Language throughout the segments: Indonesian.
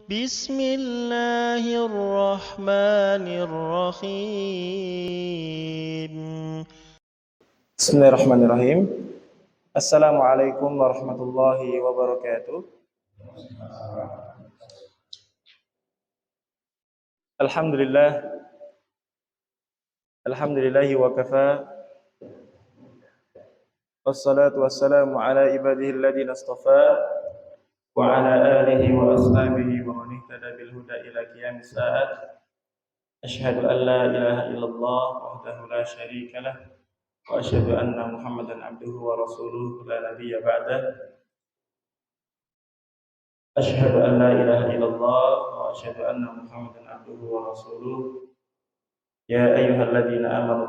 بسم الله الرحمن الرحيم. Bismillahirrahmanirrahim. Assalamualaikum warahmatullahi wabarakatuh. Alhamdulillah. Alhamdulillahi wa kafa. Wassalatu wassalamu ala ibadihi alladhina istafa wa ala alihi wa ashabihi wa man ihtada bil huda ila qiyamis saat. Asyhadu an la ilaha illallah wahdahu la syarika lah wa asyhadu anna Muhammadan abduhu wa rasuluhu la nabiyya ba'dah. Asyhadu an la ilaha illallah wa asyhadu anna Muhammadan abduhu wa rasuluh. Ya ayyuhalladzina amanu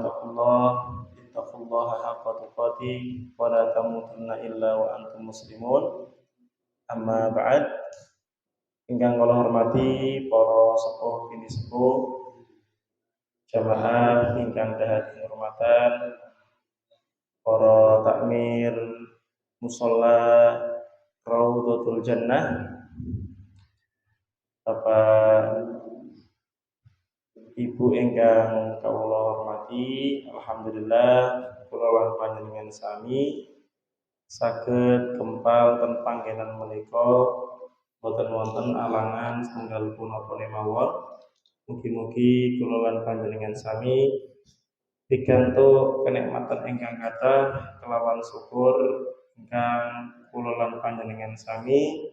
taqullaha haqqa tuqatih wa la tamutunna illa wa antum muslimun. Amma ba'd. Ingkang kula hormati para sepuh bini sepuh, jamaah ingkang dahat hormatan, para takmir musalla Raudhatul Jannah, Bapak Ibu ingkang kawula hormati, alhamdulillah kula lan panjenengan sami saged kempal ten panggenan menika boten wonten alangan setunggal punapa mawon. Mugi-mugi kula lan panjenengan sami pikantuk kenikmatan ingkang kathah kelawan syukur ingkang kula lan panjenengan sami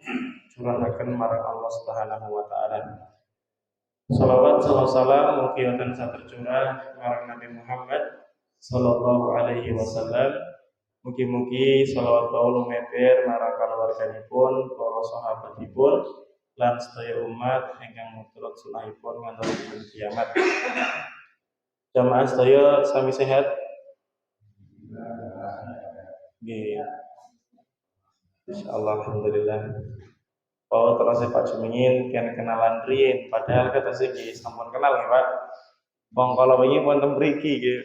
curahaken marang Allah Subhanahu wa taala. Salawat salam mugi wonten satercurah marang Nabi Muhammad sallallahu alaihi wasallam. Mugi-mugi salawat kawula lumeber marang kaluwarganipun, para sahabatipun lan sedaya umat ingkang miturut sunahipun ngantos dinten kiamat. Jamaah sedaya sami sehat? Nggih. Insyaallah alhamdulillah. Oh terus Pak Jumingin kan kenalan riyin, padahal kata sih sampun kenal ya Pak. Wong kala wingi wonten mriki nggih.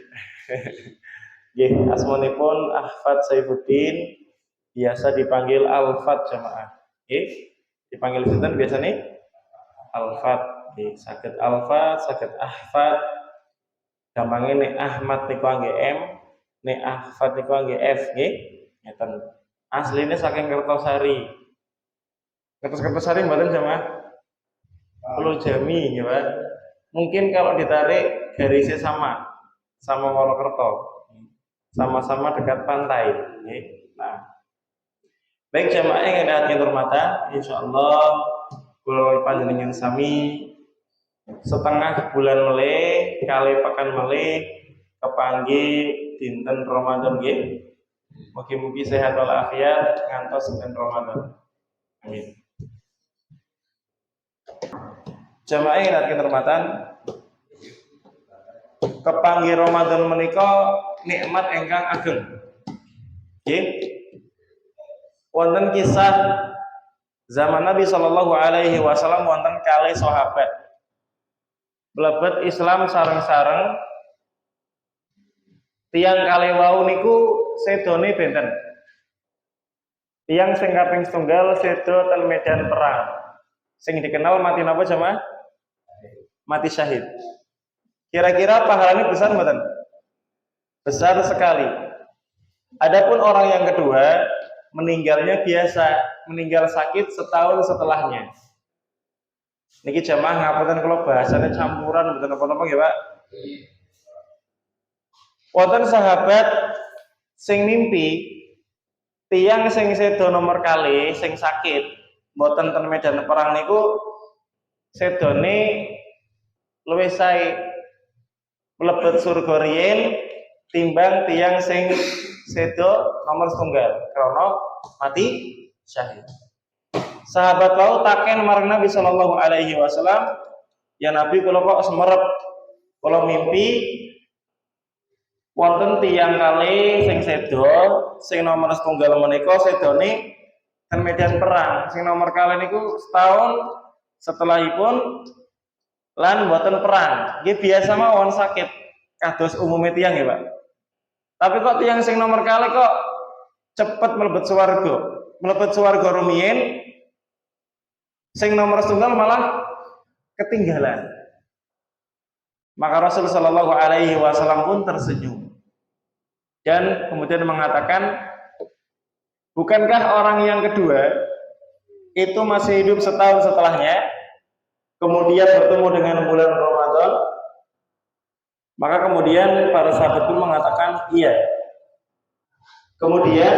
Nggih, asmanipun Ahfad Saifuddin, biasa dipanggil Alfat jamaah. Nggih, dipanggil sinten biasane? Alfat. Nggih, saged Alfat, saged Ahfad. Gampange nek Ahmad niku angge M, nek Ahfad niku angge F nggih. Ngeten. Asline saking Kertosari. Kertas-kertasari mboten jamaah? Pulau Jami ya Pak. Mungkin kalau ditarik garisnya sama Wonokerto. Sama-sama dekat pantai. Nah, baik jamaah yang ada hati hormatan, insyaallah kula panjenengan sami setengah bulan melih kali pekan melih kepanggih dinten Ramadan nggih. Mugi-mugi sehat walafiat ngantos dinten Ramadan. Amin. Jamaah yang ada hormatan, kepanggih Ramadan menika nikmat ingkang ageng. Nggih. Wonten kisah zaman Nabi sallallahu alaihi wasallam wonten kalih sahabat. Mlebet Islam sareng-sareng tiyang kalih wau niku sedone benten. Tiyang sing kaping setunggal sedo ten medan perang. Sing dikenal mati napa jamaah? Mati syahid. Kira-kira pahalanya besar mboten? Besar sekali. Adapun orang yang kedua meninggalnya biasa, meninggal sakit setahun setelahnya. Niki jamaah ngapunten kula bahasane campuran mboten apa-apa nggih, Pak. Wonten sahabat sing mimpi tiyang sing sedo nomor kali sing sakit mboten ten medan perang niku sedone luwih sae mlebet surga riyin timbang tiyang sing sedo nomor setunggal krana mati syahid. Sahabat wau taken marang Nabi sallallahu alaihi wasallam, "Ya Nabi, kula kok semerep, kula mimpi wonten tiyang kali sing sedo, sing nomor setunggal menika sedone ten medan perang, sing nomor kali niku setahun setelahipun lan mboten perang. Nggih biasa mawon sakit kados umume tiyang ya, Pak. Tapi kok tiyang sing nomor kali kok cepet mlebet swarga. Mlebet swarga rumiyin Sing nomor setunggal malah ketinggalan. Maka Rasul Shallallahu Alaihi Wasallam pun tersenyum dan kemudian mengatakan, bukankah orang yang kedua itu masih hidup setahun setelahnya, kemudian bertemu dengan bulan Ramadan? Maka kemudian para sahabat pun mengatakan iya. Kemudian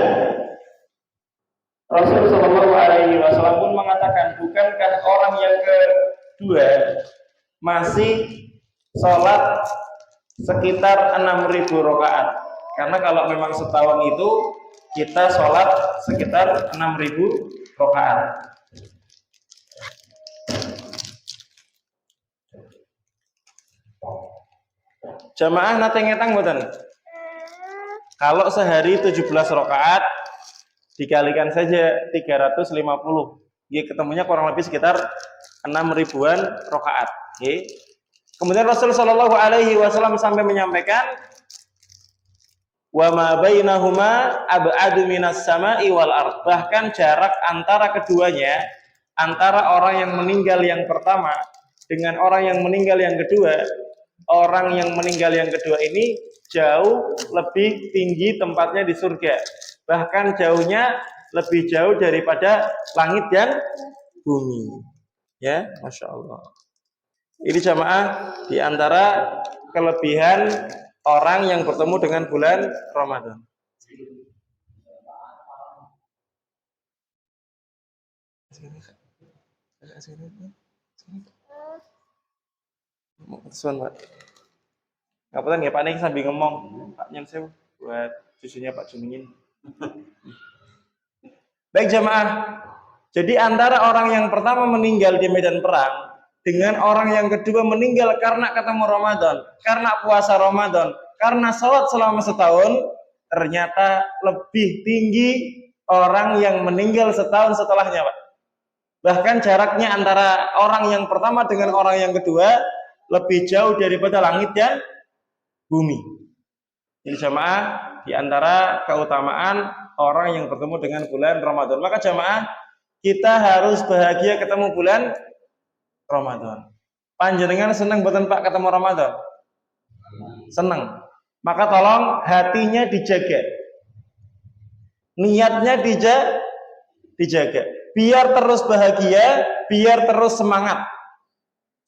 Rasul Shallallahu Alaihi Wasallam pun mengatakan, bukankah orang yang kedua masih sholat sekitar 6.000 rakaat? Karena kalau memang setahun itu kita sholat sekitar 6.000 rakaat. Jamaah nate ngetang mboten? Kalau sehari 17 rakaat dikalikan saja 350. Nggih, ketemunya kurang lebih sekitar 6.000-an rakaat. Nggih. Kemudian Rasul Shallallahu Alaihi Wasallam sampai menyampaikan, wa ma bainahuma ab'adu minas sama'i wal ard. Bahkan jarak antara keduanya, antara orang yang meninggal yang pertama dengan orang yang meninggal yang kedua, orang yang meninggal yang kedua ini jauh lebih tinggi tempatnya di surga. Bahkan jauhnya lebih jauh daripada langit dan bumi. Ya, Masya Allah. Ini jamaah di antara kelebihan orang yang bertemu dengan bulan Ramadan. Ngapain ya Pak Neng sambil ngomong, Pak Nyemsew buat cucunya Pak Jumingin. Baik jamaah, jadi antara orang yang pertama meninggal di medan perang dengan orang yang kedua meninggal karena ketemu Ramadan, karena puasa Ramadan, karena sholat selama setahun, ternyata lebih tinggi orang yang meninggal setahun setelahnya, Pak. Bahkan jaraknya antara orang yang pertama dengan orang yang kedua lebih jauh daripada langit dan bumi. Jadi jamaah, di antara keutamaan orang yang bertemu dengan bulan Ramadan. Maka jamaah, kita harus bahagia ketemu bulan Ramadan. Panjenengan senang boten Pak ketemu Ramadan? Senang. Maka tolong hatinya dijaga. Niatnya dijaga. Biar terus bahagia, biar terus semangat.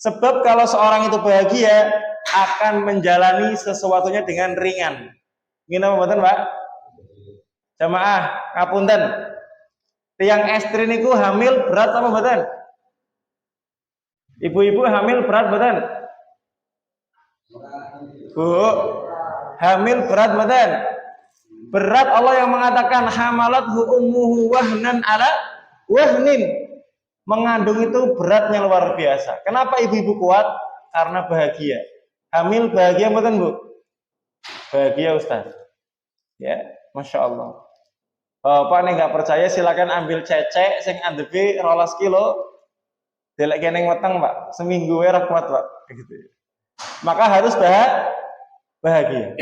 Sebab kalau seorang itu bahagia, akan menjalani sesuatunya dengan ringan. Ngene apa mboten, Pak? Jamaah, ngapunten. Tiang estri niku hamil berat apa mboten? Ibu-ibu hamil berat mboten? Bu, hamil berat mboten? Berat Allah yang mengatakan hamalathu ummuhu wahnan ala wahnin. Mengandung itu beratnya luar biasa. Kenapa ibu-ibu kuat? Karena bahagia. Hamil bahagia mboten, Bu? Bahagia, Ustaz. Ya, Masya Allah. Pak nek nggak percaya silakan ambil cecek sing andepe 12 kilo. Delek kene weteng, Pak. Seminggu wae ra kuat, Pak. Gitu. Maka harus bahagia.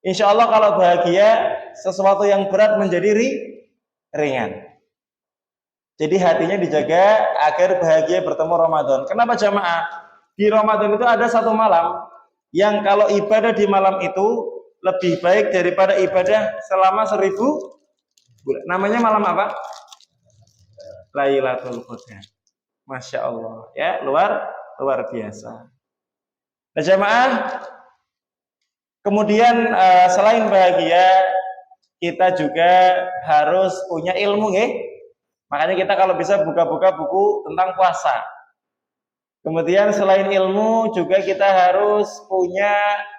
Insya Allah kalau bahagia, sesuatu yang berat menjadi ringan. Jadi hatinya dijaga agar bahagia bertemu Ramadan. Kenapa jamaah? Di Ramadan itu ada satu malam yang kalau ibadah di malam itu lebih baik daripada ibadah selama 1000 bulan. Namanya malam apa? Lailatul Qadar. Masya Allah, ya luar biasa. Nah jamaah, kemudian selain bahagia, kita juga harus punya ilmu, nggih. Makanya kita kalau bisa buka-buka buku tentang puasa. Kemudian selain ilmu juga kita harus punya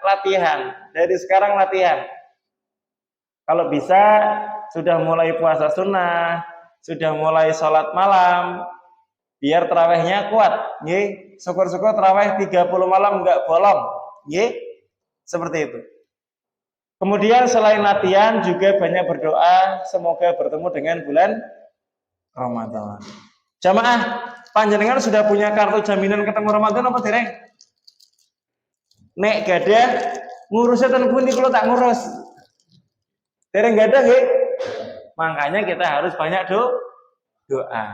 latihan. Dari sekarang latihan. Kalau bisa sudah mulai puasa sunnah, sudah mulai sholat malam, biar tarawihnya kuat. Nggih, syukur-syukur tarawih 30 malam enggak bolong. Nggih, seperti itu. Kemudian selain latihan juga banyak berdoa semoga bertemu dengan bulan Ramadan. Jamaah, panjenengan sudah punya kartu jaminan ketemu Ramadan apa dereng? Nek gadah ngurusnya ten pundi kula tak ngurus. Dereng gadah nggih. Makanya kita harus banyak doa.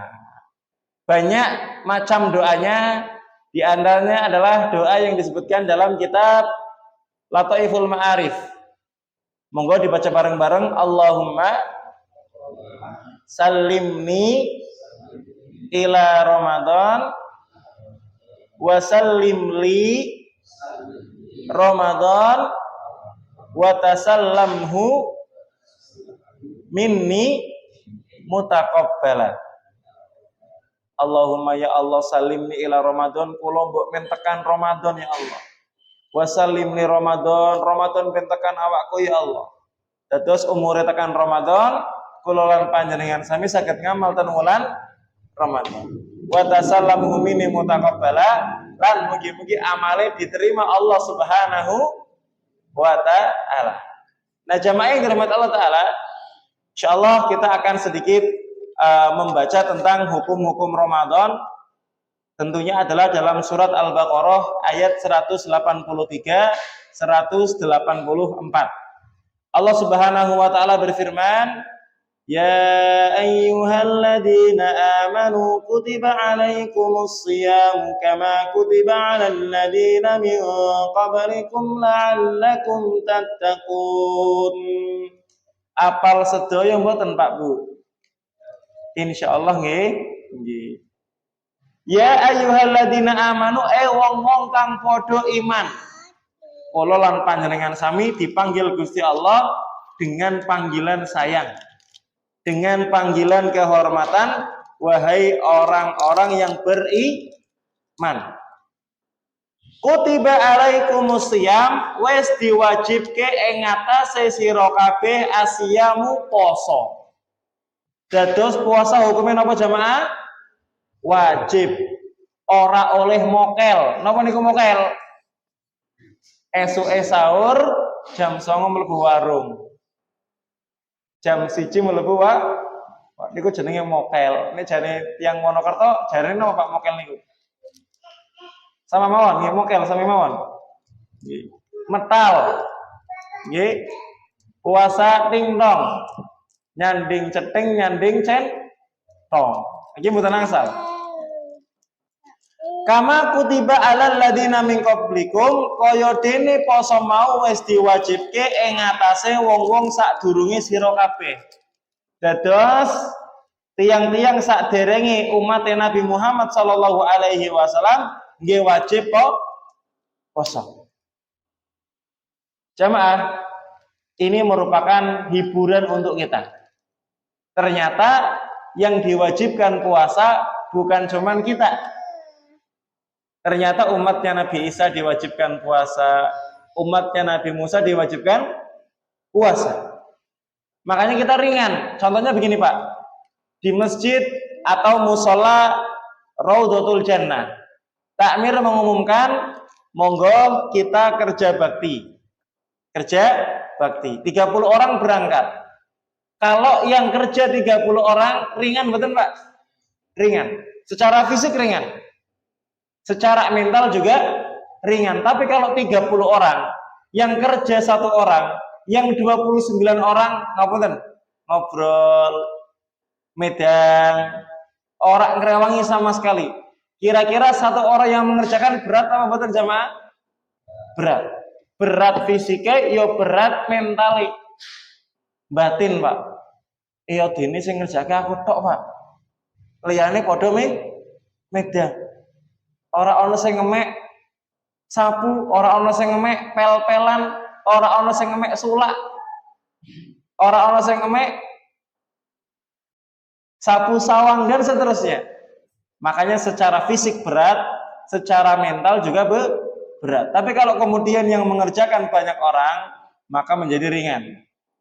Banyak macam doanya, di antaranya adalah doa yang disebutkan dalam kitab Lataiful Ma'arif. Monggo dibaca bareng-bareng. Allahumma salimni ila Ramadan wa sallim li Ramadan wa tasallamhu minni mutaqabbalan. Allahumma ya Allah salimni ila Ramadan, kula mbok mentekan Ramadan ya Allah. Wa salimni Ramadan, Ramadan bentekan awakku ya Allah. Dados umure tekan Ramadan, kula lan panjenengan sami saged ngamal ten wulan Ramadan. Wa tasallamu minni mutaqabbala, lan mugi-mugi amale diterima Allah Subhanahu wa taala. Nah, jamaah yang dirahmati Allah taala, insyaallah kita akan sedikit membaca tentang hukum-hukum Ramadan. Tentunya adalah dalam surat Al-Baqarah ayat 183 184. Allah Subhanahu wa taala berfirman, "Ya ayyuhalladzina amanu kutiba 'alaikumus shiyamu kama kutiba 'alal ladzina min qablikum la'allakum tattaqun." Apal sedaya mboten Pak Bu? Insyaallah nggih. Nggih. Ya ayyuhalladzina amanu, wong-wong kang padha iman. Kula lan panjenengan sami dipanggil Gusti Allah dengan panggilan sayang, dengan panggilan kehormatan, wahai orang-orang yang beriman. Kutiba alaikumus shiyam, wis diwajibke ing atase sira kabeh asyamu poso. Dados puasa hukumnya napa jamaah? Wajib. Ora oleh mokel. Napa niku mokel? Esuke sahur jam 09.00 mlebu warung. Jam 1 mlebu niku jenenge mokel. Ini jane tiyang Wonokerto jarene napa Pak mokel niku? Sama mawon, nggih mokel sami mawon. Nggih. Metal. Nggih. Puasa tingtong. Nyanding ceting, nyanding centong. Iki mboten angsal. Kama kutiba alal ladina min qablikum, kaya dene poso mau wis diwajibke ing atase wong-wong sadurunge sira kabeh. Dados tiang-tiang saderenge umat Nabi Muhammad sallallahu alaihi wasallam nggih wajib poso. Jamaah, ini merupakan hiburan untuk kita. Ternyata yang diwajibkan puasa bukan cuman kita. Ternyata umatnya Nabi Isa diwajibkan puasa, umatnya Nabi Musa diwajibkan puasa. Makanya kita ringan. Contohnya begini Pak, di masjid atau musola Raudhatul Jannah, takmir mengumumkan, monggo kita kerja bakti. Kerja bakti. 30 orang berangkat. Kalau yang kerja 30 orang ringan betul Pak? Ringan. Secara fisik ringan. Secara mental juga ringan. Tapi kalau 30 orang, yang kerja 1 orang, yang 29 orang ngapunten, ngobrol, medang, orang ngerewangi sama sekali. Kira-kira 1 orang yang mengerjakan berat apa betul jamaah? Berat. Berat fisiknya, yo berat mentali. Batin Pak. Iya dene sing ngerjake aku tok Pak. Liyane padha medang. Ora ana sing ngemek sapu, ora ana sing ngemek pel-pelan, ora ana sing ngemek sulak. Ora ana sing ngemek sapu sawang dan seterusnya. Makanya secara fisik berat, secara mental juga berat. Tapi kalau kemudian yang mengerjakan banyak orang, maka menjadi ringan.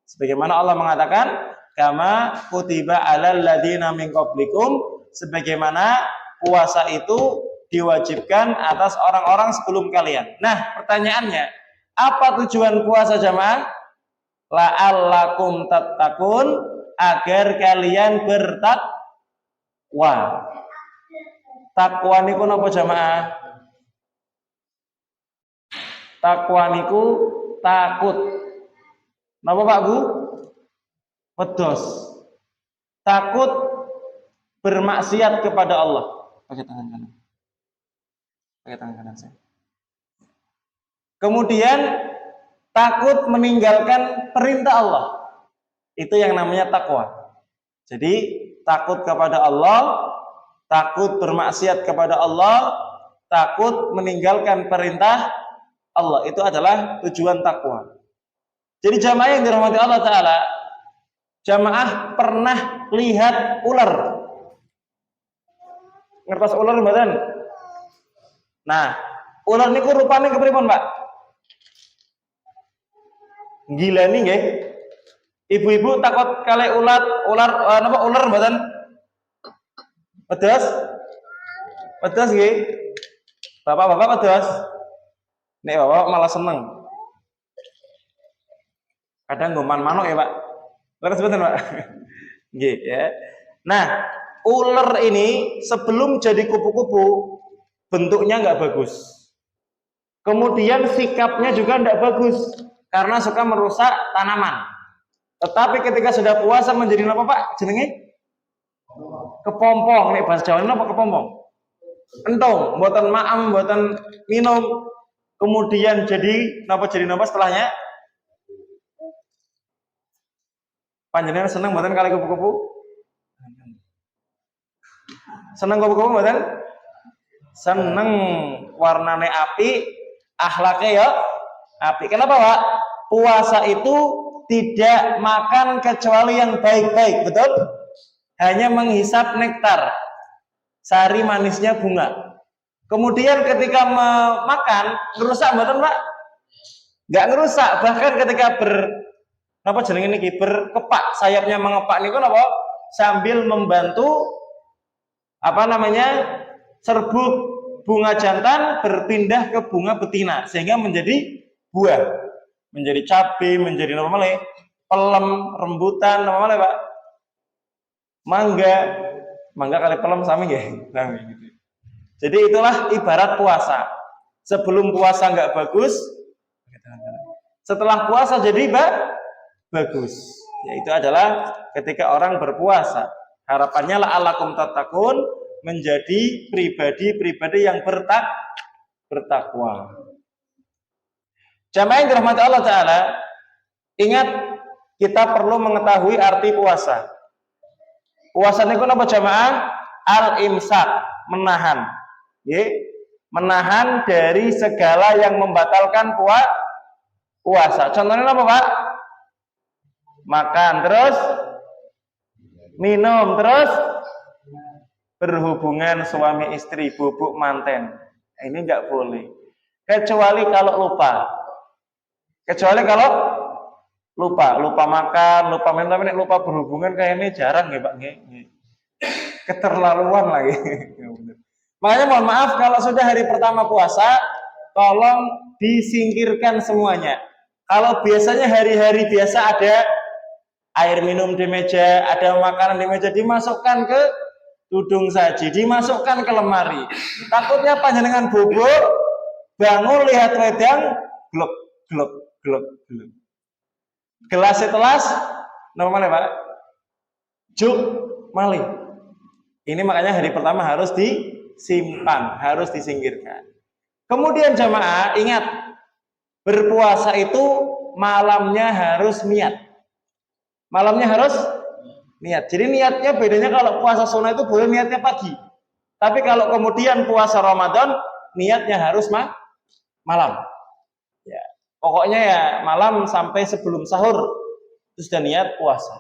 Sebagaimana Allah mengatakan, kama kutiba alal ladzina min qablikum, sebagaimana puasa itu diwajibkan atas orang-orang sebelum kalian. Nah, pertanyaannya, apa tujuan puasa jamaah? La'allakum tattaqun, agar kalian bertakwa. Takwa niku napa jamaah? Takwa niku takut. Napa Pak Bu? Wedhos. Takut bermaksiat kepada Allah. Pakai tangan kanan. Pakai tangan kanan saya. Kemudian takut meninggalkan perintah Allah. Itu yang namanya takwa. Jadi takut kepada Allah, takut bermaksiat kepada Allah, takut meninggalkan perintah Allah. Itu adalah tujuan takwa. Jadi jamaah yang dirahmati Allah Ta'ala, jamaah pernah lihat ular. Ngertos ular mboten? Nah, ular niku rupane kepripun, Pak? Gila nih nggih. Ibu-ibu takut kali ular mboten? Pedas? Pedas nggih. Bapak-bapak pedas. Nek bapak malah seneng. Kadang goman manuk ya, Pak. Leres mboten, Pak? Nggih, ya. Nah, ular ini sebelum jadi kupu-kupu bentuknya nggak bagus. Kemudian sikapnya juga nggak bagus karena suka merusak tanaman. Tetapi ketika sudah puasa menjadi apa, Pak? Jenenge? Kepompong. Nek bahasa Jawa ini apa kepompong? Entung, mboten maam, mboten minum. Kemudian jadi napa setelahnya? Panjenengan seneng mboten kali kupu-kupu? Seneng kupu-kupu mboten? Seneng, warnane api, akhlaknya ya api. Kenapa, Pak? Puasa itu tidak makan kecuali yang baik-baik, betul? Hanya menghisap nektar, sari manisnya bunga. Kemudian ketika makan, ngerusak mboten, Pak? Enggak ngerusak, bahkan ketika berkepak, sayapnya mengepak niku napa? Sambil membantu serbuk bunga jantan berpindah ke bunga betina sehingga menjadi buah, menjadi cabai, menjadi apa malih? Pelem, rembutan, apa malih, Pak? Mangga kali pelem sami nggih. Gitu. Jadi itulah ibarat puasa. Sebelum puasa enggak bagus, setelah puasa jadi bagus. Yaitu adalah ketika orang berpuasa. Harapannya la'allakum tattaqun, menjadi pribadi-pribadi yang bertakwa. Jamaah yang dirahmati Allah Ta'ala, ingat kita perlu mengetahui arti puasa. Puasa niku napa jamaah? Al-imsak, menahan. Menahan dari segala yang membatalkan puasa. Contohnya apa, Pak? Makan, terus minum, terus berhubungan suami istri, bubuk manten. Ini enggak boleh. Kecuali kalau lupa. Lupa makan, lupa minum, tapi lupa berhubungan kayak ini jarang ya, Pak. Keterlaluan lagi. Makanya mohon maaf kalau sudah hari pertama puasa, tolong disingkirkan semuanya. Kalau biasanya hari-hari biasa ada air minum di meja, ada makanan di meja, dimasukkan ke tudung saji, dimasukkan ke lemari. Takutnya panjenengan bubuk, bangun lihat wedang, glok. Gelas setelas, normal ya, Pak? Juk malih. Ini makanya hari pertama harus disimpan, harus disingkirkan. Kemudian jamaah ingat, berpuasa itu malamnya harus niat. Malamnya harus niat. Jadi niatnya bedanya kalau puasa sunnah itu boleh niatnya pagi. Tapi kalau kemudian puasa Ramadan, niatnya harus malam. Ya, pokoknya ya malam sampai sebelum sahur itu sudah niat puasa.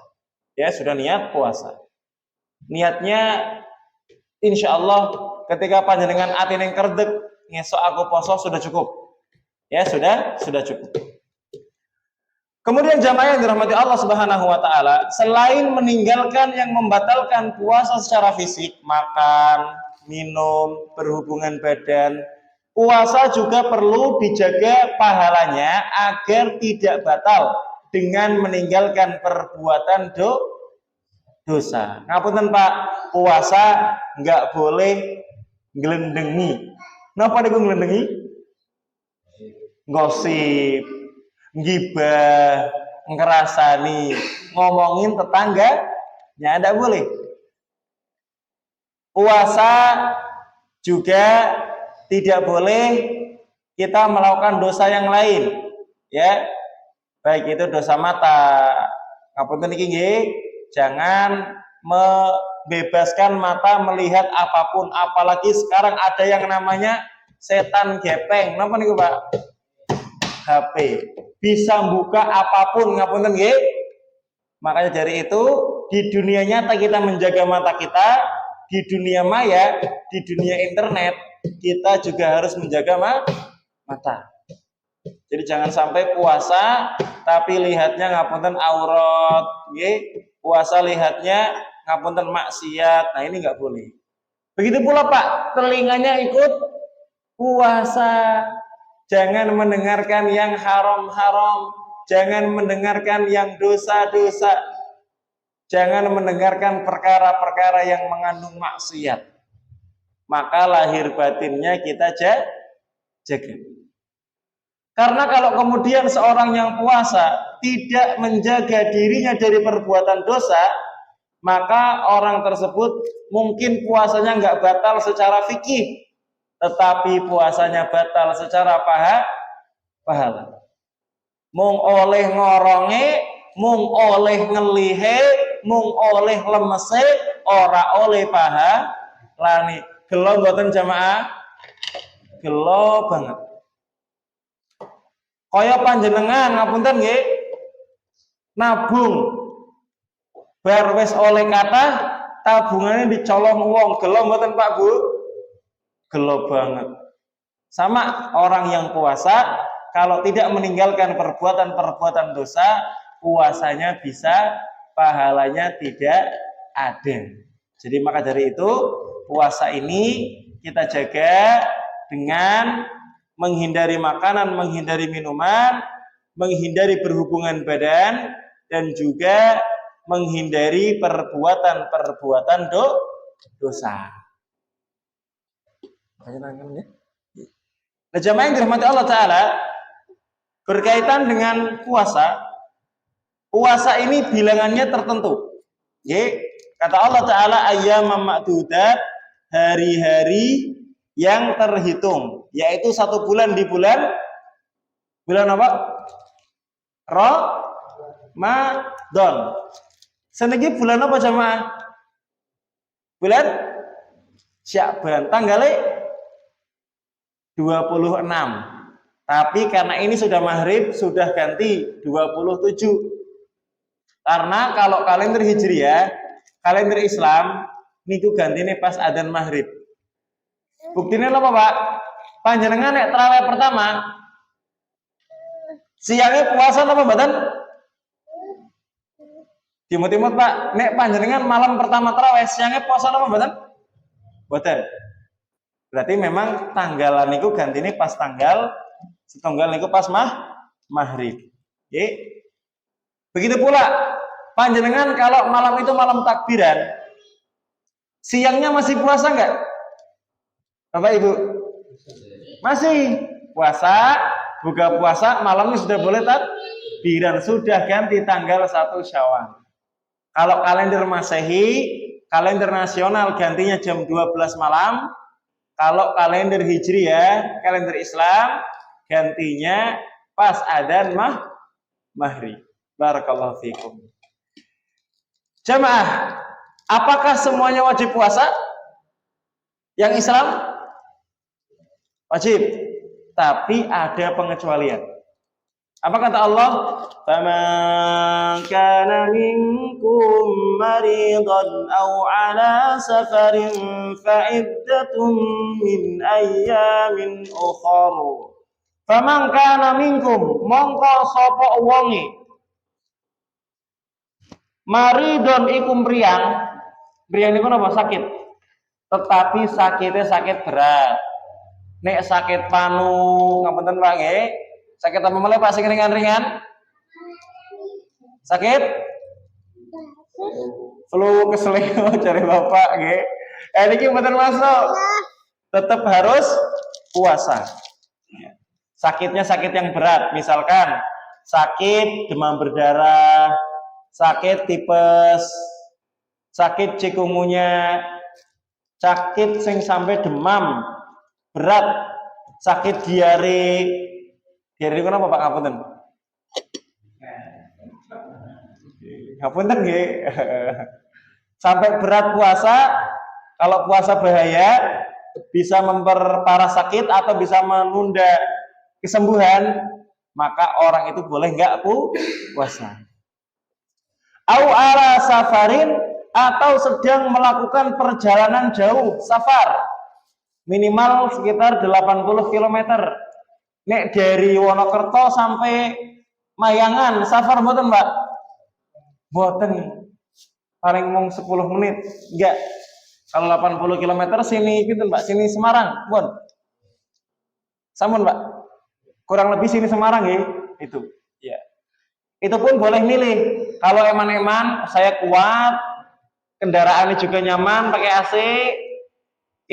Ya, sudah niat puasa. Niatnya insya Allah ketika panjenengan atine kerdek, ngesok aku poso sudah cukup. Ya, sudah cukup. Kemudian jamaah yang dirahmati Allah Subhanahu wa taala, selain meninggalkan yang membatalkan puasa secara fisik, makan, minum, berhubungan badan, puasa juga perlu dijaga pahalanya agar tidak batal dengan meninggalkan perbuatan dosa. Ngapunten, Pak, puasa enggak boleh nglendengi. Napa niku nglendengi? Gosip, gibah, ngerasani, ngomongin tetangganya, tidak boleh. Puasa juga tidak boleh kita melakukan dosa yang lain, ya. Baik itu dosa mata. Ngapunten iki nggih, jangan membebaskan mata melihat apapun, apalagi sekarang ada yang namanya setan gepeng. Napa niku, Pak? HP. Bisa buka apapun, ngapunten nggih. Makanya dari itu di dunia nyata kita menjaga mata kita, di dunia maya, di dunia internet kita juga harus menjaga mata. Jadi jangan sampai puasa tapi lihatnya ngapunten aurat, nggih. Puasa lihatnya ngapunten maksiat. Nah, ini nggak boleh. Begitu pula Pak, telinganya ikut puasa. Jangan mendengarkan yang haram-haram, jangan mendengarkan yang dosa-dosa. Jangan mendengarkan perkara-perkara yang mengandung maksiat. Maka lahir batinnya kita jaga. Karena kalau kemudian seorang yang puasa tidak menjaga dirinya dari perbuatan dosa, maka orang tersebut mungkin puasanya nggak batal secara fikih, tetapi puasanya batal secara pahala. Mung oleh ngoronge, mung oleh ngelihe, mung oleh lemese, ora oleh pahalane. Gelo mboten jamaah? Gelo banget. Kaya panjenengan ngapunten nggih, nabung bar wis oleh kata tabungannya dicolong wong, gelo mboten Pak Bu? Gelo banget. Sama orang yang puasa kalau tidak meninggalkan perbuatan-perbuatan dosa, puasanya bisa, pahalanya tidak ada. Jadi maka dari itu puasa ini kita jaga dengan menghindari makanan, menghindari minuman, menghindari berhubungan badan, dan juga menghindari perbuatan-perbuatan dosa. Nah, jamaah yang dirahmati Allah Ta'ala, berkaitan dengan puasa, puasa ini bilangannya tertentu. Kata Allah Ta'ala, ayyamam ma'dudat, hari-hari yang terhitung, yaitu 1 bulan di bulan apa? Ramadan. Seniki bulan apa jamaah? Bulan Sya'ban, tanggalnya 26. Tapi karena ini sudah maghrib, sudah ganti 27. Karena kalau kalender Hijriah, kalender Islam niku gantine pas adzan maghrib. Buktinya apa Pak? Panjenengan nek tarawih pertama siangnya puasa apa mboten? Timut-timut Pak, nek panjenengan malam pertama tarawih siangnya puasa apa mboten? Mboten. Berarti memang tanggalan niku gantine pas tanggal setunggal niku pas maghrib. Begitu pula panjenengan kalau malam itu malam takbiran, siangnya masih puasa enggak? Bapak Ibu? Masih puasa, buka puasa, malamnya sudah boleh takbiran, sudah ganti tanggal 1 Syawal. Kalau kalender Masehi, kalender nasional gantinya jam 12 malam. Kalau kalender Hijriah, kalender Islam gantinya pas adzan maghrib. Barakallahu fikum. Jamaah, apakah semuanya wajib puasa? Yang Islam wajib, tapi ada pengecualian. Apa kata Allah? Faman kana minkum maridan aw ala safarin fa iddatun min ayyamin ukhra. Faman kana minkum mongko sapa wonge maridon ikum priang. Priang niku napa? Sakit. Tetapi sakitnya sakit berat. Nek sakit panu, ngapunten Pak nggih. Sakit apa meneh Pak sing ringan-ringan? Sakit? Flu keseleo cari Bapak nggih. Niki mboten masuk. Tetap harus puasa. Sakitnya sakit yang berat, misalkan sakit demam berdarah, sakit tipes, sakit cikungunya, sakit sing sampai demam berat, sakit diare. Diare niku napa Pak ngapunten? Ngapunten nggih. Sampai berat puasa, kalau puasa bahaya bisa memperparah sakit atau bisa menunda kesembuhan, maka orang itu boleh nggak puasa. Au ala safarin, atau sedang melakukan perjalanan jauh, safar minimal sekitar 80 km. Nek dari Wonokerto sampai Mayangan safar mboten, Mbak? Mboten. Paling mung 10 menit. Enggak. Kalau 80 km sini gitu, Mbak, sini Semarang, pun. Sampun, Mbak. Kurang lebih sini Semarang ya, itu. Ya. Itu pun boleh milih. Kalau eman-eman saya kuat, kendaraannya juga nyaman, pakai AC,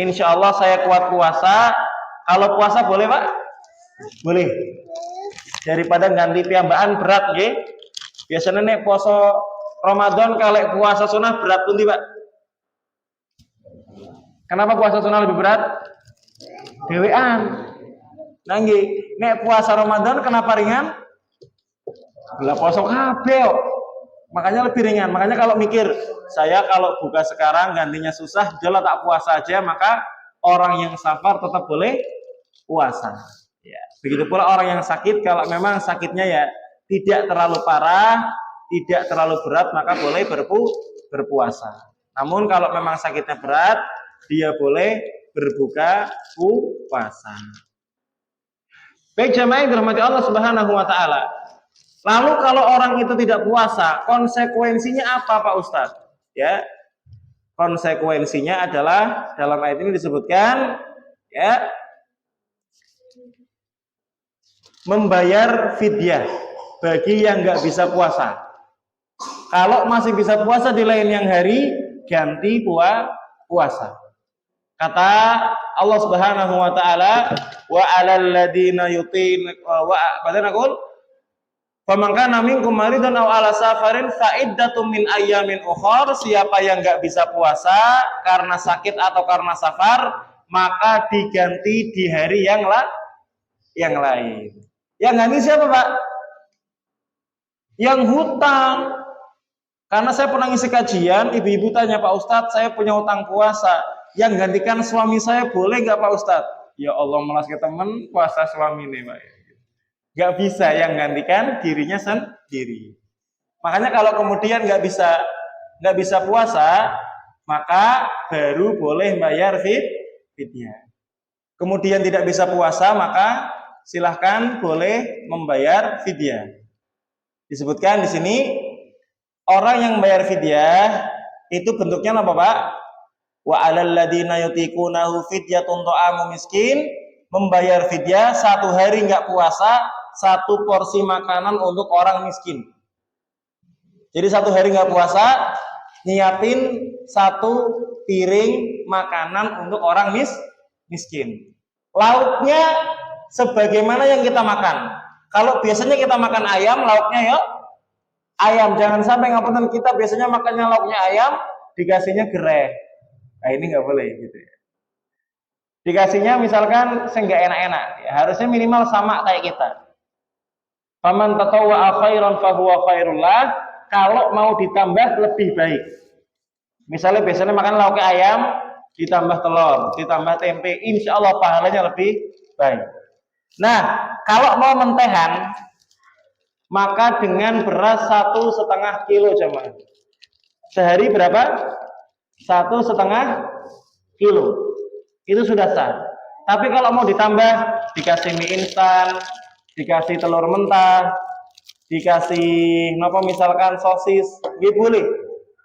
insya Allah saya kuat puasa. Kalau puasa boleh, Pak? Boleh. Daripada ganti piambaan berat nggih. Biasanya nek poso Ramadan kalau puasa sunnah berat pundi, Pak? Kenapa puasa sunnah lebih berat? Dewean. Nah nggih, nek puasa Ramadan kenapa ringan? Lah poso kabeh kok. Makanya lebih ringan. Makanya kalau mikir, saya kalau buka sekarang gantinya susah, jelas tak puasa aja, maka orang yang safar tetap boleh puasa. Ya, begitu pula orang yang sakit, kalau memang sakitnya ya tidak terlalu parah, tidak terlalu berat, maka boleh berpuasa. Namun kalau memang sakitnya berat, dia boleh berbuka puasa. Baik jamaah yang dirahmati Allah Subhanahu wa taala. Lalu kalau orang itu tidak puasa, konsekuensinya apa Pak Ustadz? Ya, konsekuensinya adalah dalam ayat ini disebutkan, ya, membayar fidyah bagi yang nggak bisa puasa. Kalau masih bisa puasa di lain yang hari, ganti puasa. Kata Allah Subhanahu wa taala, wa 'alal ladzina faman kana minkum maridan aw ala safarin fa iddatum min ayyamin ukhar. Siapa yang enggak bisa puasa karena sakit atau karena safar, maka diganti di hari yang lain. Yang ganti siapa, Pak? Yang hutang. Karena saya pernah ngisi kajian, ibu-ibu tanya, Pak Ustadz, saya punya hutang puasa. Yang gantikan suami saya boleh nggak Pak Ustadz? Ya Allah, malas ke temen puasa suami nih, Pak. Nggak bisa, yang gantikan dirinya sendiri. Makanya kalau kemudian nggak bisa puasa, maka baru boleh bayar fidyah. Kemudian tidak bisa puasa, maka silahkan boleh membayar fidyah. Disebutkan di sini orang yang bayar fidyah itu bentuknya apa, Pak? Wa 'alal ladzina yutiqunahu fidyatun ta'amu miskin, membayar fidyah 1 hari enggak puasa, 1 porsi makanan untuk orang miskin. Jadi 1 hari enggak puasa, nyiapin 1 piring makanan untuk orang miskin. Lauknya sebagaimana yang kita makan. Kalau biasanya kita makan ayam, lauknya ya ayam. Jangan sampai ngapunten kita biasanya makannya lauknya ayam, dikasihnya gereh. Nah ini nggak boleh gitu ya. Dikasihnya misalkan nggak enak-enak, ya, harusnya minimal sama kayak kita. Faman tatawwa'a khairan fahuwa khairul lah. Kalau mau ditambah lebih baik. Misalnya biasanya makan lauknya ayam, ditambah telur, ditambah tempe, insya Allah pahalanya lebih baik. Nah, kalau mau mentehan, maka dengan beras 1,5 kilo jamaah. Sehari berapa? 1,5 kilo. Itu sudah sah. Tapi kalau mau ditambah, dikasih mie instan, dikasih telur mentah, dikasih misalkan sosis, gitu boleh.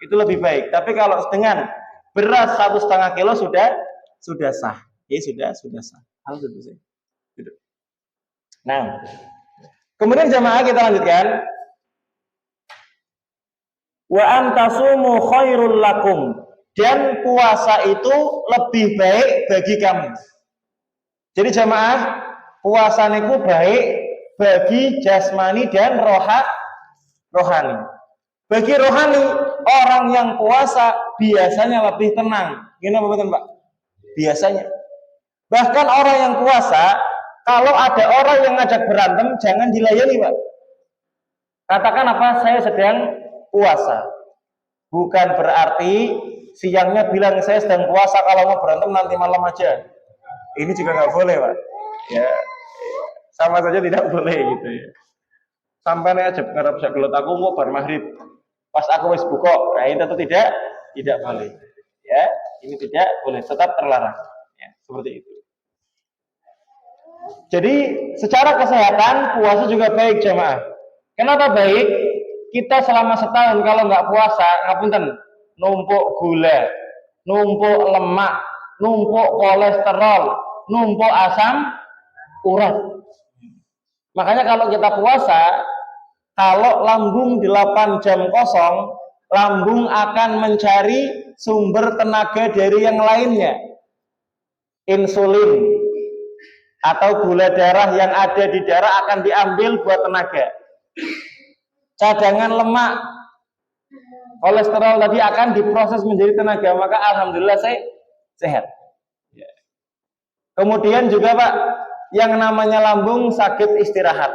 Itu lebih baik. Tapi kalau dengan beras 1,5 kilo sudah sah. Ya sudah sah. Alhamdulillah. Gitu. Nah, kemudian jamaah kita lanjutkan. Wa antasumu khairul lakum, dan puasa itu lebih baik bagi kamu. Jadi jamaah, puasa niku baik bagi jasmani dan rohani. Bagi rohani, orang yang puasa biasanya lebih tenang, Gini apa betul Pak? Biasanya. Bahkan orang yang puasa, kalau ada orang yang ngajak berantem, jangan dilayani Pak. Katakan apa? Saya sedang puasa. Bukan berarti siangnya bilang saya sedang puasa, kalau mau berantem nanti malam aja. Ini juga nggak boleh Pak. Ya, sama saja tidak boleh gitu ya. Sampai aja ngarep sagelut aku mau bar maghrib. Pas aku wis buka, nah itu tidak boleh. Ya, ini tidak boleh, tetap terlarang. Ya, seperti itu. Jadi secara kesehatan puasa juga baik jamaah. Kenapa baik? Kita selama setahun kalau nggak puasa, ngapunten, numpuk gula, numpuk lemak, numpuk kolesterol, numpuk asam urat. Makanya kalau kita puasa, kalau lambung 8 jam kosong, lambung akan mencari sumber tenaga dari yang lainnya. Insulin atau gula darah yang ada di darah akan diambil buat tenaga. Cadangan lemak, kolesterol tadi akan diproses menjadi tenaga. Maka alhamdulillah saya sehat. Kemudian juga Pak, yang namanya lambung sakit istirahat.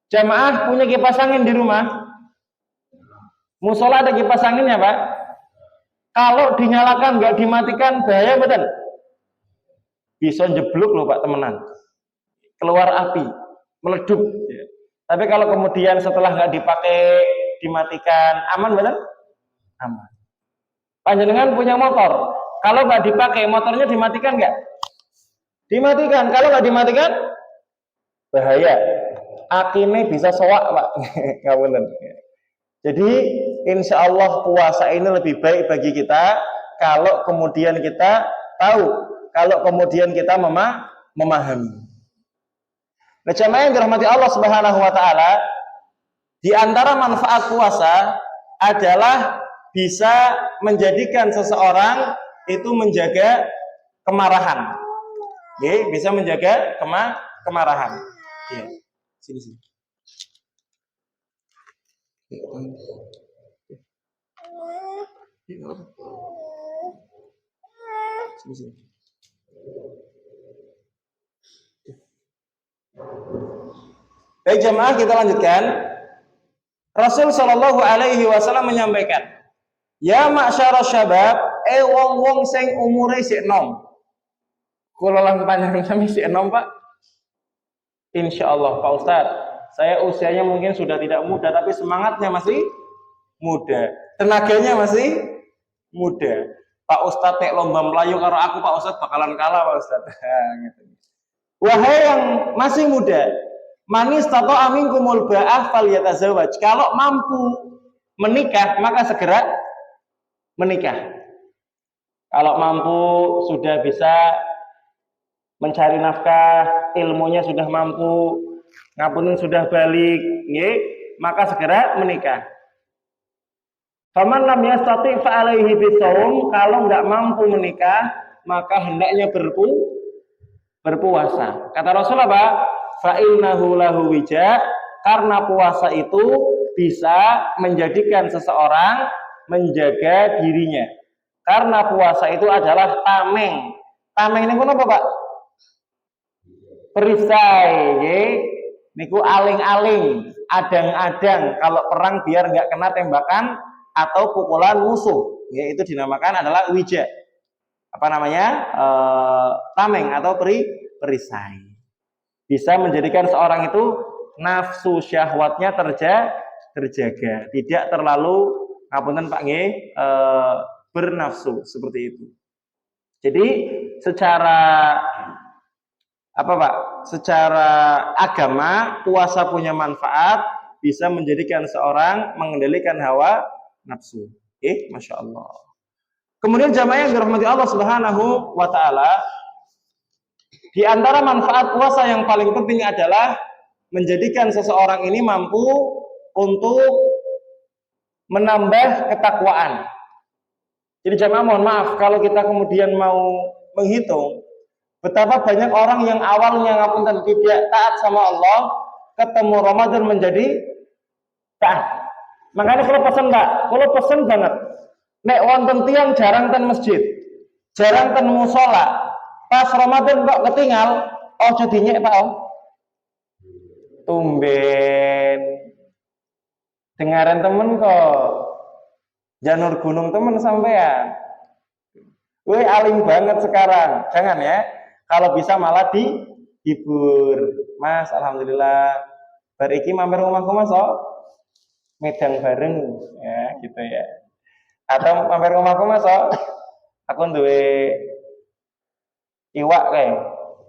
Jamaah punya kipas angin di rumah? Musola ada kipas anginnya Pak? Kalau dinyalakan nggak dimatikan bahaya betul. Bisa jeblok loh Pak temenan. Keluar api, meledup. Tapi kalau kemudian setelah nggak dipakai dimatikan, aman betul? Aman. Panjenengan punya motor, kalau nggak dipakai motornya dimatikan nggak? Dimatikan. Kalau nggak dimatikan bahaya. Akine bisa soak Pak. Nggak benar. Jadi insya Allah puasa ini lebih baik bagi kita kalau kemudian kita tahu, kalau kemudian kita memahami. Nah, jamaah yang dirahmati Allah Subhanahu wa taala, di antara manfaat puasa adalah bisa menjadikan seseorang itu menjaga kemarahan. Oke, bisa menjaga kemarahan. Ya. Sini. Sini. Baik jemaah, kita lanjutkan. Rasul Shallallahu Alaihi Wasallam menyampaikan, ya ma'syara syabab, wong-wong sing umure sik enom. Kula lan panjenengan sami sik enom Pak. Insya Allah Pak Ustadz, saya usianya mungkin sudah tidak muda, tapi semangatnya masih muda, tenaganya masih muda. Pak Ustadz nek lomba melayu karo aku Pak Ustadz bakalan kalah Pak Ustadz. Wahai yang masih muda, manis tato amin kumul ba'ah fal yatazawaj. Kalau mampu menikah maka segera menikah. Kalau mampu sudah bisa mencari nafkah, ilmunya sudah mampu, ngapunten sudah balik, maka segera menikah. Faman lam yastati fa alaihi bisawm. Kalau nggak mampu menikah, maka hendaknya berpuasa. Kata Rasulullah, Pak, fa innahu lahu wija, karena puasa itu bisa menjadikan seseorang menjaga dirinya. Karena puasa itu adalah tameng. Tameng ini apa, Pak? Perisai, niku aling-aling, adang-adang kalau perang biar nggak kena tembakan atau pukulan musuh, itu dinamakan adalah wija. Apa namanya? Tameng atau perisai. Bisa menjadikan seorang itu nafsu syahwatnya terjaga, tidak terlalu ngapunten Pak bernafsu seperti itu. Jadi secara apa Pak? Secara agama puasa punya manfaat, bisa menjadikan seorang mengendalikan hawa nafsu. Masya Allah. Kemudian jamaah yang dirahmati Allah Subhanahu wa taala, di antara manfaat puasa yang paling penting adalah menjadikan seseorang ini mampu untuk menambah ketakwaan. Jadi jamaah mohon maaf kalau kita kemudian mau menghitung betapa banyak orang yang awalnya ngapunten tidak taat sama Allah, ketemu Ramadan menjadi taat. Makanya kalau pesan Pak, kalau pesan banget, nek wonten tiyang jarang ten masjid, Jarang ten musala. Pas Ramadan kok ketinggal, ojo dinyek Pak Om. Tumben. Dengaran temen kok. Janur gunung temen sampean. Woi alim banget sekarang. Jangan ya. Kalau bisa malah dihibur. Mas, alhamdulillah. Bar iki mampir rumahku Mas, medang bareng ya gitu ya. Atau mampir rumahku Mas, aku duwe iwak kayak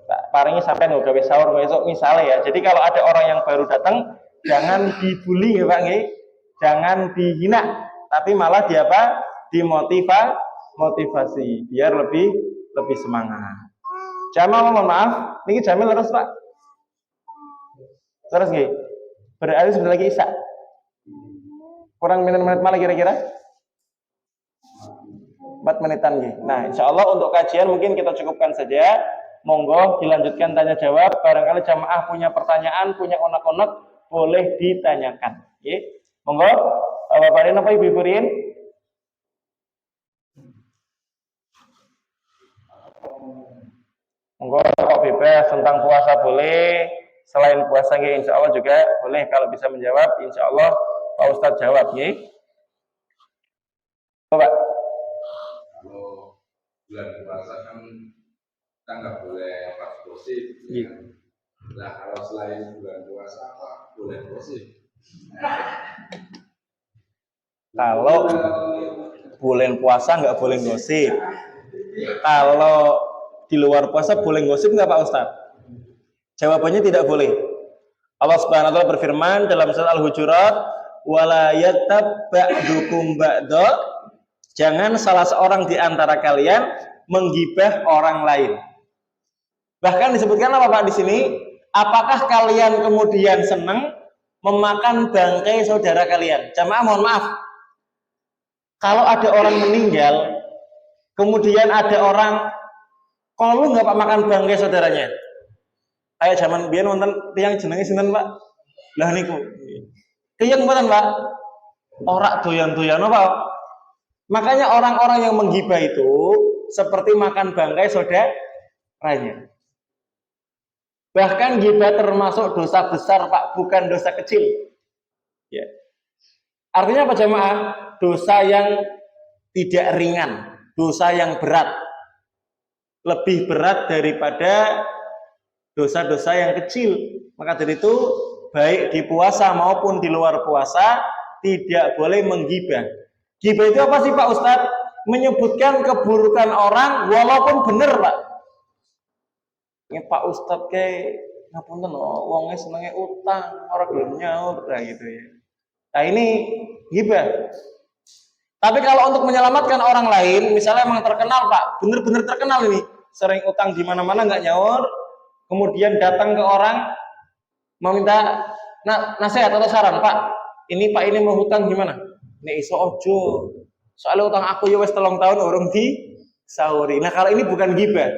tak paringi sampai nggak gawe sahur besok misalnya ya. Jadi kalau ada orang yang baru datang jangan dibully ya Pak nggih. Jangan dihina, tapi malah dimotivasi biar lebih semangat. Jamal mohon maaf, niki Jamil terus Pak. Terus nggih. Berarti sebentar lagi Isya. Kurang menit malah kira-kira 4 menitan nggih. Nah, insya Allah untuk kajian mungkin kita cukupkan saja. Monggo dilanjutkan tanya jawab. Barangkali jamaah punya pertanyaan, punya onak-onak, boleh ditanyakan. Nggih. Monggo, Bapak Rin apa Ibu Rin? Monggo kok bebas tentang puasa boleh. Selain puasa nggih insya Allah juga boleh kalau bisa menjawab. Insya Allah Pak Ustadz jawab nggih. Bapak. Kalau bulan puasa kan kita nggak boleh gosip. Ya. Nah kalau selain bulan puasa apa boleh gosip? Kalau bulan puasa nggak boleh gosip. Kalau di luar puasa boleh gosip nggak Pak Ustadz? Jawabannya tidak boleh. Allah Subhanahu wa taala berfirman dalam surat Al-Hujurat, "Wala yattab ba'dukum ba'da." Jangan salah seorang di antara kalian menggibah orang lain. Bahkan disebutkan apa Pak di sini? Apakah kalian kemudian senang memakan bangkai saudara kalian? Jamaah mohon maaf. Kalau ada orang meninggal, kemudian ada orang, kalau lu nggak Pak makan bangkai saudaranya, kayak zaman biar nonton tiang jenenge sinten Pak, lah niku, tiang mboten Pak, ora doyan-doyan apa? Makanya orang-orang yang menggibah itu seperti makan bangkai saudaranya. Bahkan gibah termasuk dosa besar Pak, bukan dosa kecil. Ya. Artinya apa jamaah? Dosa yang tidak ringan, dosa yang berat, lebih berat daripada dosa-dosa yang kecil. Maka dari itu baik di puasa maupun di luar puasa tidak boleh menggibah. Gibah itu apa sih Pak Ustadz? Menyebutkan keburukan orang walaupun benar Pak. Ini Pak Ustadz kayak ngapunten wongnya senengnya utang, orang belum nyaur gitu ya. Nah ini gibah. Tapi kalau untuk menyelamatkan orang lain, misalnya emang terkenal Pak, bener-bener terkenal ini, sering utang di mana-mana nggak nyaur, kemudian datang ke orang mau minta nasihat atau saran, Pak, ini mau hutang gimana? Nek iso ojo, soalnya utang aku ya wes 3 tahun urung di sahuri. Nah kalau ini bukan gibah,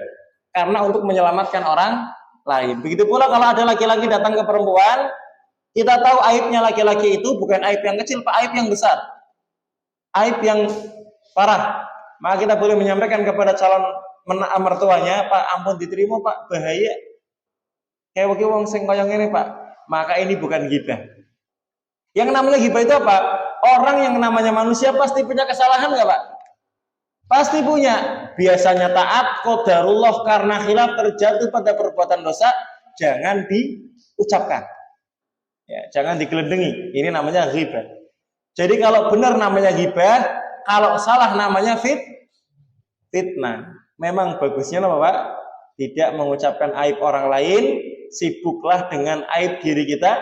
karena untuk menyelamatkan orang lain. Begitu pula kalau ada laki-laki datang ke perempuan, kita tahu aibnya laki-laki itu bukan aib yang kecil, Pak, aib yang besar. Aib yang parah, maka kita boleh menyampaikan kepada calon mertuanya, Pak, ampun diterima Pak, bahaya. Kayak wakil wong sing koyong ini Pak, maka ini bukan gibah. Yang namanya gibah itu apa? Orang yang namanya manusia pasti punya kesalahan nggak Pak? Pasti punya. Biasanya taat, qadarullah karena khilaf terjatuh pada perbuatan dosa, jangan diucapkan. Ya, jangan digelendengi. Ini namanya ghibah. Jadi kalau benar namanya ghibah, kalau salah namanya fitnah. Memang bagusnya apa Pak? Tidak mengucapkan aib orang lain, sibuklah dengan aib diri kita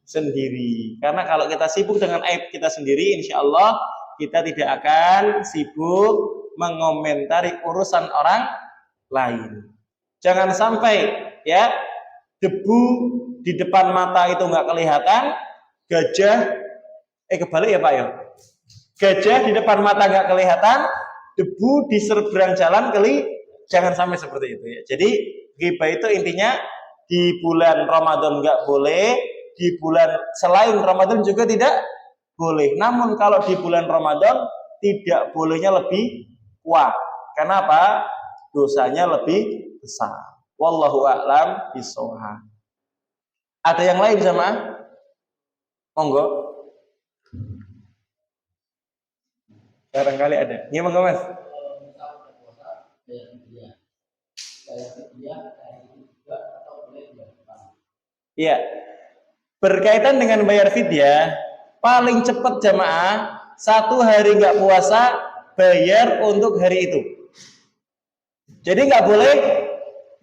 sendiri. Karena kalau kita sibuk dengan aib kita sendiri, insya Allah kita tidak akan sibuk mengomentari urusan orang lain. Jangan sampai ya debu di depan mata itu nggak kelihatan, kebalik ya Pak ya. Gajah di depan mata nggak kelihatan, debu di seberang jalan jangan sampai seperti itu ya. Jadi ghibah itu intinya di bulan Ramadan nggak boleh, di bulan selain Ramadan juga tidak boleh. Namun kalau di bulan Ramadan tidak bolehnya lebih kuat. Kenapa? Dosanya lebih besar. Wallahu a'lam bishawab. Ada yang lain jamaah? Monggo. Barangkali ada. Ini monggo Mas. Iya. Berkaitan dengan bayar fidyah, paling cepat jamaah 1 hari nggak puasa bayar untuk hari itu. Jadi nggak boleh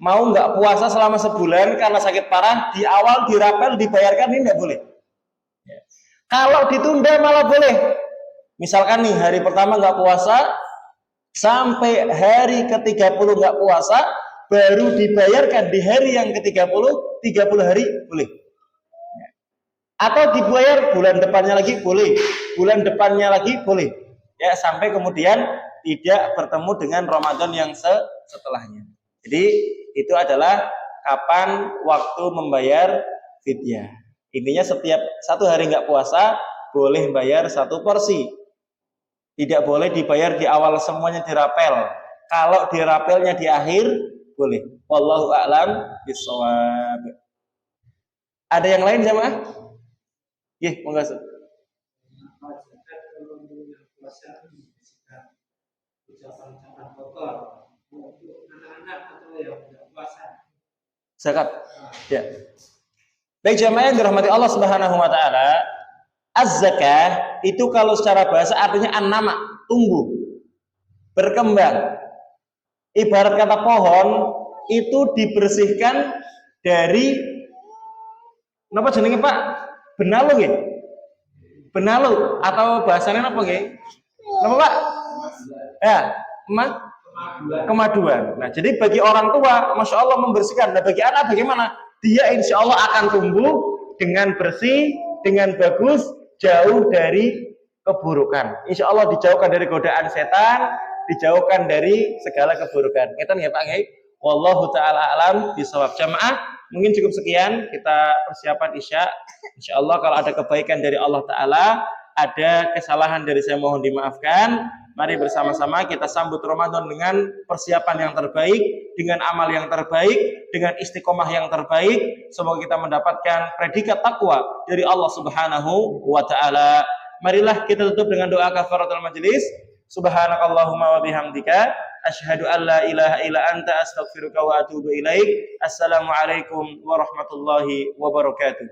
mau nggak puasa selama sebulan karena sakit parah, di awal dirapel dibayarkan, ini nggak boleh. Kalau ditunda malah boleh. Misalkan nih hari pertama nggak puasa sampai hari ke-30 nggak puasa, baru dibayarkan di hari yang ke-30, 30 hari boleh. Atau dibayar bulan depannya lagi boleh, bulan depannya lagi boleh. Ya, sampai kemudian tidak bertemu dengan Ramadan yang setelahnya. Jadi itu adalah kapan waktu membayar fidyah. Intinya setiap 1 hari nggak puasa boleh bayar 1 porsi. Tidak boleh dibayar di awal semuanya dirapel. Kalau dirapelnya di akhir boleh. Wallahu a'lam bishawab. Ada yang lain jamaah? Iya, monggo. Zakat. Ya. Baik jamaah yang dirahmati Allah Subhanahu wa taala, az-zakah itu kalau secara bahasa artinya an-nama, tumbuh, berkembang. Ibarat kata pohon itu dibersihkan dari napa jenenge Pak? Benalu nggih. Benalu atau bahasanya apa nggih? Napa Pak? Ya, kemaduan. Nah, jadi bagi orang tua, masya Allah membersihkan. Nah, bagi anak bagaimana? Dia insya Allah akan tumbuh dengan bersih, dengan bagus, jauh dari keburukan. Insya Allah dijauhkan dari godaan setan, dijauhkan dari segala keburukan. Kita nih ya Pak Ngai. Wallahu taala alam bishawab. Jamaah, mungkin cukup sekian kita persiapan Isya. Insya Allah kalau ada kebaikan dari Allah Taala, ada kesalahan dari saya mohon dimaafkan. Mari bersama-sama kita sambut Ramadan dengan persiapan yang terbaik, dengan amal yang terbaik, dengan istiqomah yang terbaik. Semoga kita mendapatkan predikat takwa dari Allah Subhanahu wa taala. Marilah kita tutup dengan doa kafaratul majelis. Subhanakallahumma wa bihamdika asyhadu an la ilaha illa anta astaghfiruka wa atubu ilaik. Assalamualaikum warahmatullahi wabarakatuh.